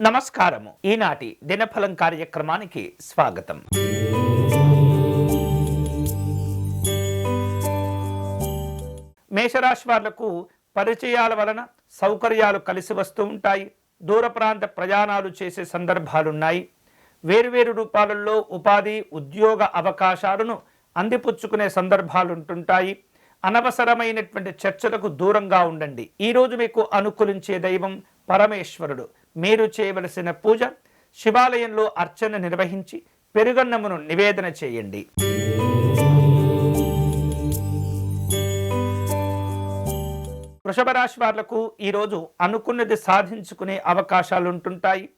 నమస్కారము. ఈనాటి దినఫలం కార్యక్రమానికి స్వాగతం. మేషరాశి వాళ్లకు పరిచయాల వలన సౌకర్యాలు కలిసి వస్తూ ఉంటాయి. దూర ప్రాంత ప్రయాణాలు చేసే సందర్భాలున్నాయి. వేరువేరు రూపాలలో ఉపాధి ఉద్యోగ అవకాశాలను అందిపుచ్చుకునే సందర్భాలుంటుంటాయి. అనవసరమైనటువంటి చర్చలకు దూరంగా ఉండండి. ఈరోజు మీకు అనుకూలించే దైవం పరమేశ్వరుడు. మీరు చేయవలసిన పూజ శివాలయంలో అర్చన నిర్వహించి పెరుగన్నమును నివేదన చేయండి. వృషభ రాశి వాళ్లకు ఈరోజు అనుకున్నది సాధించుకునే అవకాశాలు ఉంటుంటాయి.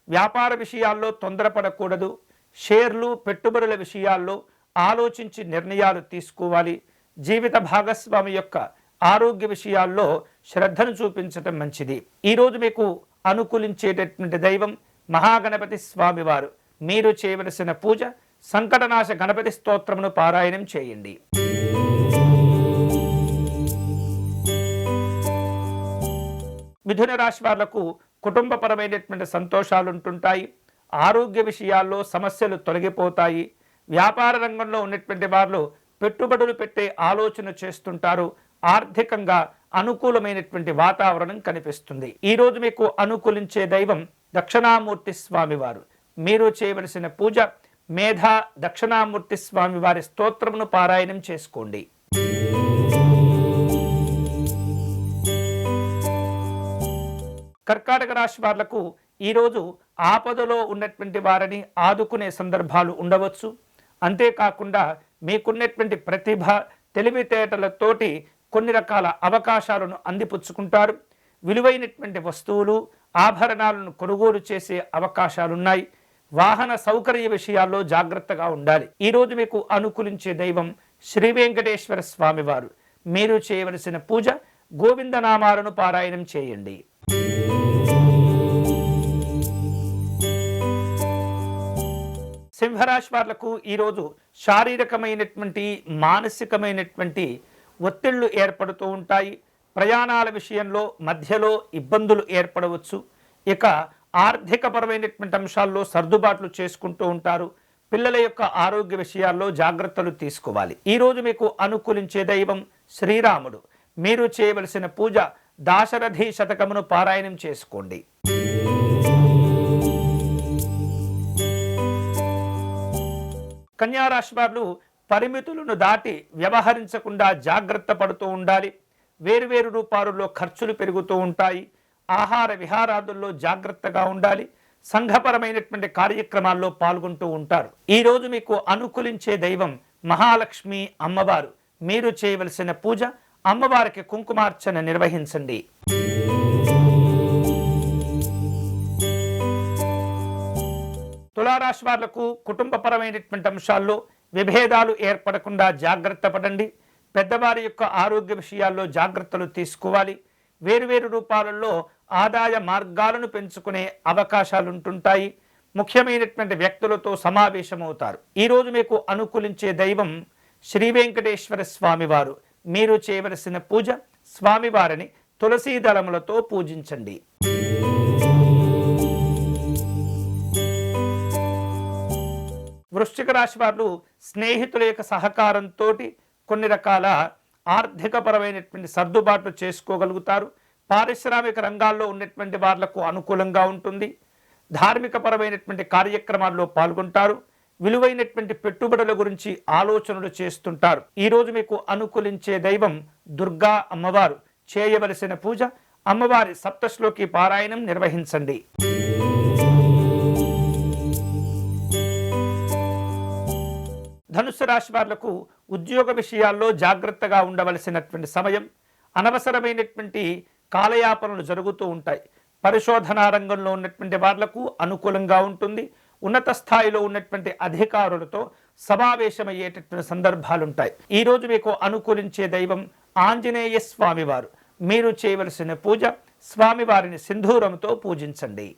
వ్యాపార విషయాల్లో తొందరపడకూడదు. షేర్లు పెట్టుబడుల విషయాల్లో ఆలోచించి నిర్ణయాలు తీసుకోవాలి. జీవిత భాగస్వామి యొక్క ఆరోగ్య విషయాల్లో శ్రద్ధను చూపించటం మంచిది. ఈరోజు మీకు అనుకూలించేటటువంటి దైవం మహాగణపతి స్వామివారు. మీరు చేయవలసిన పూజ సంకటనాశ గణపతి స్తోత్రమును పారాయణం చేయండి. మిథున రాశి వాళ్లకు కుటుంబపరమైనటువంటి సంతోషాలు ఉంటుంటాయి. ఆరోగ్య విషయాల్లో సమస్యలు తొలగిపోతాయి. వ్యాపార రంగంలో ఉన్నటువంటి వారు పెట్టుబడులు పెట్టే ఆలోచన చేస్తుంటారు. ఆర్థికంగా అనుకూలమైనటువంటి వాతావరణం కనిపిస్తుంది. ఈరోజు మీకు అనుకూలించే దైవం దక్షిణామూర్తి స్వామివారు. మీరు చేయవలసిన పూజ మేధా దక్షిణామూర్తి స్వామివారి స్తోత్రమును పారాయణం చేసుకోండి. కర్కాటక రాశి వాళ్లకు ఈరోజు ఆపదలో ఉన్నటువంటి వారిని ఆదుకునే సందర్భాలు ఉండవచ్చు. అంతేకాకుండా మీకున్నటువంటి ప్రతిభ తెలివితేటలతోటి కొన్ని రకాల అవకాశాలను అందిపుచ్చుకుంటారు. విలువైనటువంటి వస్తువులు ఆభరణాలను కొనుగోలు చేసే అవకాశాలున్నాయి. వాహన సౌకర్య విషయాల్లో జాగ్రత్తగా ఉండాలి. ఈరోజు మీకు అనుకూలించే దైవం శ్రీ వెంకటేశ్వర స్వామివారు. మీరు చేయవలసిన పూజ గోవిందనామాలను పారాయణం చేయండి. సింహరాశి వాళ్లకు ఈరోజు శారీరకమైనటువంటి మానసికమైనటువంటి ఒత్తిళ్లు ఏర్పడుతూ ఉంటాయి. ప్రయాణాల విషయంలో మధ్యలో ఇబ్బందులు ఏర్పడవచ్చు. ఇక ఆర్థికపరమైనటువంటి అంశాల్లో సర్దుబాట్లు చేసుకుంటూ ఉంటారు. పిల్లల యొక్క ఆరోగ్య విషయాల్లో జాగ్రత్తలు తీసుకోవాలి. ఈరోజు మీకు అనుకూలించే దైవం శ్రీరాముడు. మీరు చేయవలసిన పూజ దాశరథి శతకమును పారాయణం చేసుకోండి. కన్యారాశి వారు పరిమితులను దాటి వ్యవహరించకుండా జాగ్రత్త పడుతూ ఉండాలి. వేరువేరు రూపాలలో ఖర్చులు పెరుగుతూ ఉంటాయి. ఆహార విహారాదుల్లో జాగ్రత్తగా ఉండాలి. సంఘపరమైనటువంటి కార్యక్రమాల్లో పాల్గొంటూ ఉంటారు. ఈరోజు మీకు అనుకూలించే దైవం మహాలక్ష్మి అమ్మవారు. మీరు చేయవలసిన పూజ అమ్మవారికి కుంకుమార్చన నిర్వహించండి. తులారాశి వాళ్లకు కుటుంబపరమైనటువంటి అంశాల్లో విభేదాలు ఏర్పడకుండా జాగ్రత్త పడండి. పెద్దవారి యొక్క ఆరోగ్య విషయాల్లో జాగ్రత్తలు తీసుకోవాలి. వేరువేరు రూపాలలో ఆదాయ మార్గాలను పెంచుకునే అవకాశాలు ఉంటుంటాయి. ముఖ్యమైనటువంటి వ్యక్తులతో సమావేశమవుతారు. ఈరోజు మీకు అనుకూలించే దైవం శ్రీ వెంకటేశ్వర స్వామివారు. మీరు చేయవలసిన పూజ స్వామివారిని తులసీ దళములతో పూజించండి. వృశ్చిక రాశి వారు స్నేహితుల యొక్క సహకారంతో కొన్ని రకాల ఆర్థికపరమైనటువంటి సర్దుబాట్లు చేసుకోగలుగుతారు. పారిశ్రామిక రంగాల్లో ఉన్నటువంటి వాళ్లకు అనుకూలంగా ఉంటుంది. ధార్మికపరమైనటువంటి కార్యక్రమాల్లో పాల్గొంటారు. విలువైనటువంటి పెట్టుబడుల గురించి ఆలోచనలు చేస్తుంటారు. ఈరోజు మీకు అనుకూలించే దైవం దుర్గా అమ్మవారు. చేయవలసిన పూజ అమ్మవారి సప్తశ్లోకి పారాయణం నిర్వహించండి. ధనుస్సు రాశి వాళ్లకు ఉద్యోగ విషయాల్లో జాగ్రత్తగా ఉండవలసినటువంటి సమయం. అనవసరమైనటువంటి కాలయాపనలు జరుగుతూ ఉంటాయి. పరిశోధనా రంగంలో ఉన్నటువంటి వాళ్లకు అనుకూలంగా ఉంటుంది. ఉన్నత స్థాయిలో ఉన్నటువంటి అధికారులతో సమావేశమయ్యేటటువంటి సందర్భాలుంటాయి. ఈరోజు మీకు అనుకూలించే దైవం ఆంజనేయ స్వామివారు. మీరు చేయవలసిన పూజ స్వామివారిని సింధూరంతో పూజించండి.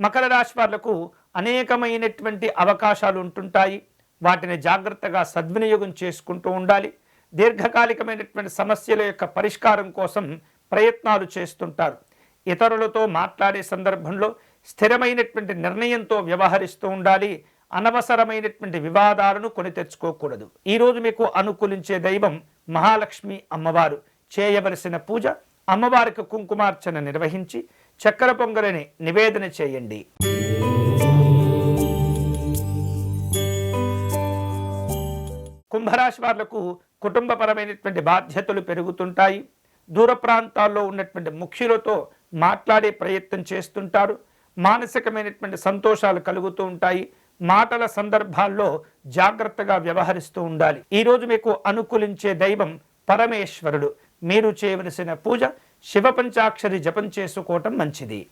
మకర రాశి వాళ్లకు అనేకమైనటువంటి అవకాశాలు ఉంటుంటాయి. వాటిని జాగ్రత్తగా సద్వినియోగం చేసుకుంటూ ఉండాలి. దీర్ఘకాలికమైనటువంటి సమస్యల యొక్క పరిష్కారం కోసం ప్రయత్నాలు చేస్తుంటారు. ఇతరులతో మాట్లాడే సందర్భంలో స్థిరమైనటువంటి నిర్ణయంతో వ్యవహరిస్తూ ఉండాలి. అనవసరమైనటువంటి వివాదాలను కొని తెచ్చుకోకూడదు. ఈరోజు మీకు అనుకూలించే దైవం మహాలక్ష్మి అమ్మవారు. చేయవలసిన పూజ అమ్మవారికి కుంకుమార్చన నిర్వహించి చక్కెర పొంగలిని నివేదన చేయండి. కుంభరాశి వాళ్లకు కుటుంబపరమైనటువంటి బాధ్యతలు పెరుగుతుంటాయి. దూర ప్రాంతాల్లో ఉన్నటువంటి ముఖ్యులతో మాట్లాడే ప్రయత్నం చేస్తుంటారు. మానసికమైనటువంటి సంతోషాలు కలుగుతూ ఉంటాయి. మాటల సందర్భాల్లో జాగ్రత్తగా వ్యవహరిస్తూ ఉండాలి. ఈరోజు మీకు అనుకూలించే దైవం పరమేశ్వరుడు. మీరు చేయవలసిన పూజ శివ పంచాక్షరి జపం చేసుకోవటం మంచిది.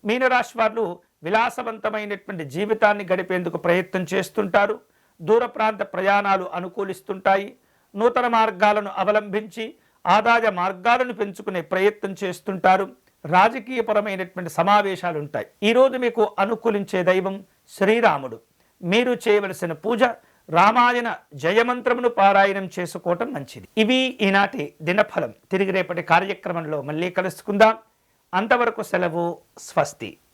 మీనరాశి వారు విలాసవంతమైనటువంటి జీవితాన్ని గడిపేందుకు ప్రయత్నం చేస్తుంటారు. దూర ప్రాంత ప్రయాణాలు అనుకూలిస్తుంటాయి. నూతన మార్గాలను అవలంబించి ఆదాయ మార్గాలను పెంచుకునే ప్రయత్నం చేస్తుంటారు. రాజకీయపరమైనటువంటి సమావేశాలు ఉంటాయి. ఈరోజు మీకు అనుకూలించే దైవం శ్రీరాముడు. మీరు చేయవలసిన పూజ రామాయణ జయమంత్రమును పారాయణం చేసుకోవటం మంచిది. ఇవి ఈనాటి దినఫలం. తిరిగి రేపటి కార్యక్రమంలో మళ్ళీ కలుసుకుందాం. అంతవరకు సెలవు. స్వస్తి.